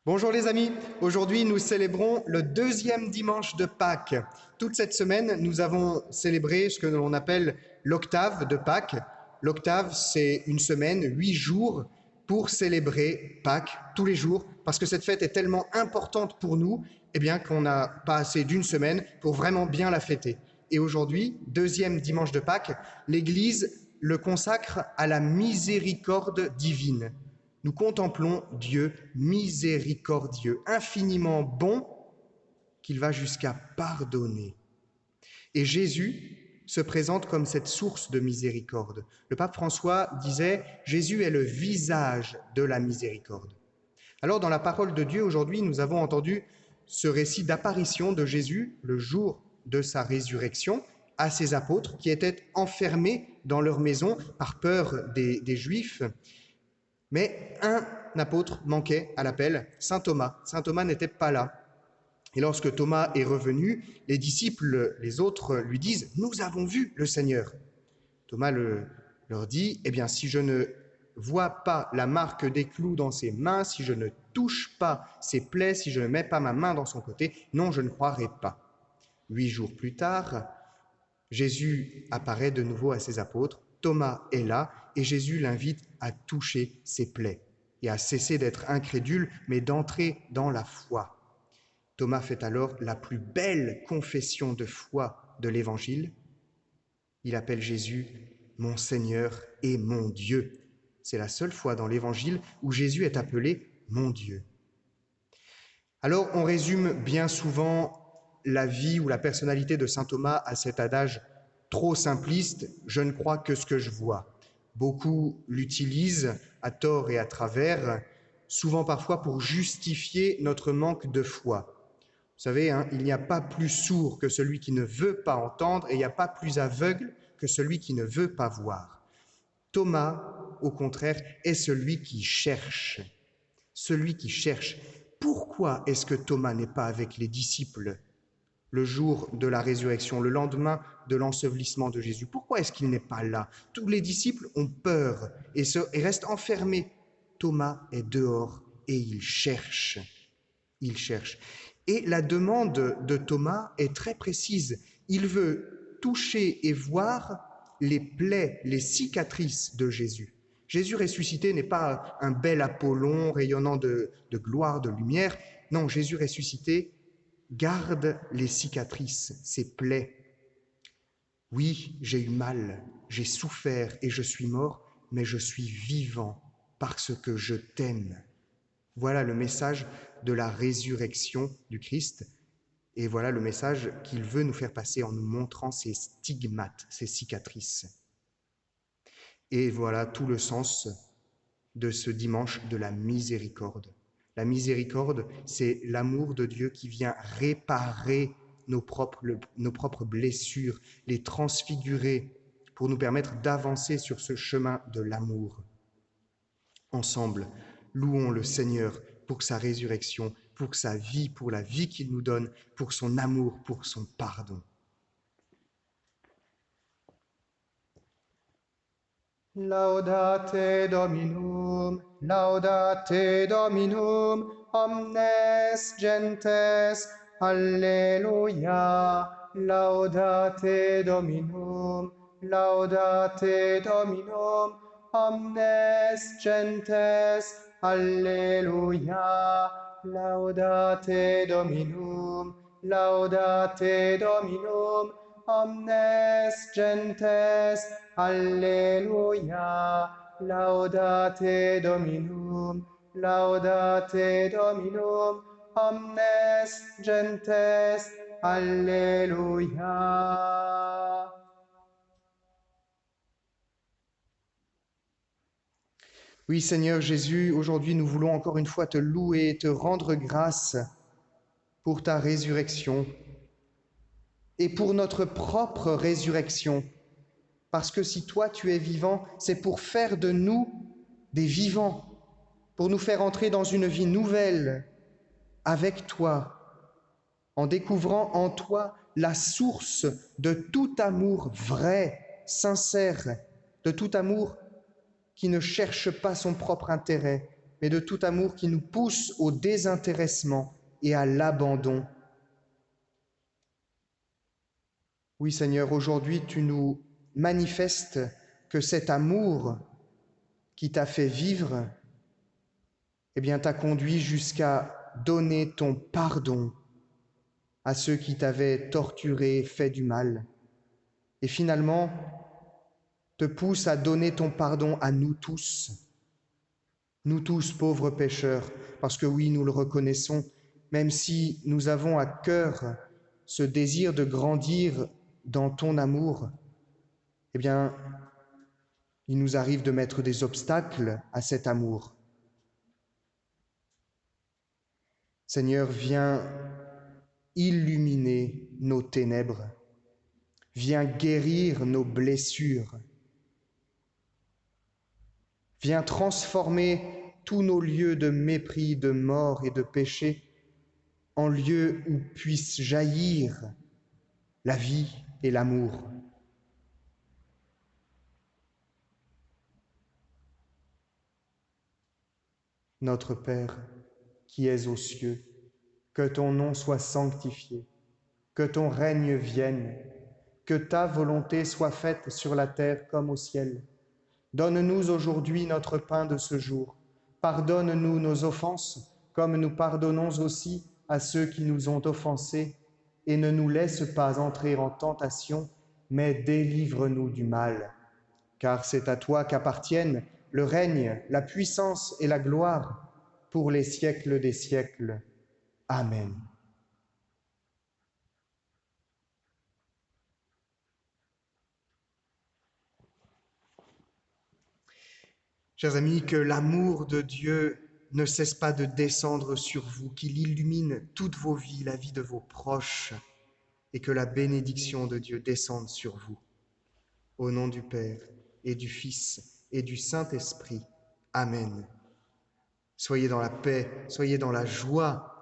Bonjour les amis, aujourd'hui nous célébrons le deuxième dimanche de Pâques. Toute cette semaine, nous avons célébré ce que l'on appelle l'octave de Pâques. L'octave, c'est une semaine, 8 jours pour célébrer Pâques tous les jours, parce que cette fête est tellement importante pour nous, eh bien qu'on n'a pas assez d'une semaine pour vraiment bien la fêter. Et aujourd'hui, deuxième dimanche de Pâques, l'Église le consacre à la miséricorde divine. Nous contemplons Dieu miséricordieux, infiniment bon, qu'il va jusqu'à pardonner. Et Jésus se présente comme cette source de miséricorde. Le pape François disait « Jésus est le visage de la miséricorde ». Alors dans la parole de Dieu, aujourd'hui, nous avons entendu ce récit d'apparition de Jésus le jour de sa résurrection à ses apôtres qui étaient enfermés dans leur maison par peur des Juifs. Mais un apôtre manquait à l'appel, saint Thomas. Saint Thomas n'était pas là. Et lorsque Thomas est revenu, les disciples, les autres, lui disent « Nous avons vu le Seigneur ». Thomas leur dit « Eh bien, si je ne vois pas la marque des clous dans ses mains, si je ne touche pas ses plaies, si je ne mets pas ma main dans son côté, non, je ne croirai pas. » 8 jours plus tard, Jésus apparaît de nouveau à ses apôtres. Thomas est là et Jésus l'invite à toucher ses plaies et à cesser d'être incrédule, mais d'entrer dans la foi. Thomas fait alors la plus belle confession de foi de l'Évangile. Il appelle Jésus « mon Seigneur et mon Dieu ». C'est la seule fois dans l'Évangile où Jésus est appelé « mon Dieu ». Alors, on résume bien souvent la vie ou la personnalité de saint Thomas à cet adage trop simpliste « je ne crois que ce que je vois ». Beaucoup l'utilisent à tort et à travers, souvent parfois pour justifier notre manque de foi. Vous savez, il n'y a pas plus sourd que celui qui ne veut pas entendre et il n'y a pas plus aveugle que celui qui ne veut pas voir. Thomas, au contraire, est celui qui cherche. Celui qui cherche. Pourquoi est-ce que Thomas n'est pas avec les disciples le jour de la résurrection, le lendemain de l'ensevelissement de Jésus? Pourquoi est-ce qu'il n'est pas là? Tous les disciples ont peur et restent enfermés. Thomas est dehors et il cherche. Il cherche. Et la demande de Thomas est très précise. Il veut toucher et voir les plaies, les cicatrices de Jésus. Jésus ressuscité n'est pas un bel Apollon rayonnant de gloire, de lumière. Non, Jésus ressuscité garde les cicatrices, ses plaies. Oui, j'ai eu mal, j'ai souffert et je suis mort, mais je suis vivant parce que je t'aime. Voilà le message de la résurrection du Christ et voilà le message qu'il veut nous faire passer en nous montrant ses stigmates, ses cicatrices. Et voilà tout le sens de ce dimanche de la miséricorde. La miséricorde, c'est l'amour de Dieu qui vient réparer nos propres blessures, les transfigurer pour nous permettre d'avancer sur ce chemin de l'amour. Ensemble, louons le Seigneur pour sa résurrection, pour sa vie, pour la vie qu'il nous donne, pour son amour, pour son pardon. Laudate Dominum, omnes gentes, Alleluia. Laudate Dominum, omnes gentes, Alleluia. Laudate Dominum, omnes gentes, Alleluia. Laudate Dominum, omnes gentes, Alleluia. Oui, Seigneur Jésus, aujourd'hui nous voulons encore une fois te louer, te rendre grâce pour ta résurrection et pour notre propre résurrection. Parce que si toi tu es vivant, c'est pour faire de nous des vivants, pour nous faire entrer dans une vie nouvelle avec toi, en découvrant en toi la source de tout amour vrai, sincère, de tout amour qui ne cherche pas son propre intérêt, mais de tout amour qui nous pousse au désintéressement et à l'abandon. Oui, Seigneur, aujourd'hui, tu nous manifestes que cet amour qui t'a fait vivre, eh bien, t'a conduit jusqu'à donner ton pardon à ceux qui t'avaient torturé, fait du mal, et finalement te pousse à donner ton pardon à nous tous pauvres pécheurs, parce que oui, nous le reconnaissons, même si nous avons à cœur ce désir de grandir dans ton amour, eh bien, il nous arrive de mettre des obstacles à cet amour. Seigneur, viens illuminer nos ténèbres, viens guérir nos blessures, viens transformer tous nos lieux de mépris, de mort et de péché en lieux où puisse jaillir la vie et l'amour. Notre Père, qui es aux cieux, que ton nom soit sanctifié, que ton règne vienne, que ta volonté soit faite sur la terre comme au ciel. Donne-nous aujourd'hui notre pain de ce jour. Pardonne-nous nos offenses, comme nous pardonnons aussi à ceux qui nous ont offensés, et ne nous laisse pas entrer en tentation, mais délivre-nous du mal. Car c'est à toi qu'appartiennent le règne, la puissance et la gloire pour les siècles des siècles. Amen. Chers amis, que l'amour de Dieu ne cesse pas de descendre sur vous, qu'il illumine toutes vos vies, la vie de vos proches, et que la bénédiction de Dieu descende sur vous. Au nom du Père et du Fils et du Saint-Esprit. Amen. Soyez dans la paix, soyez dans la joie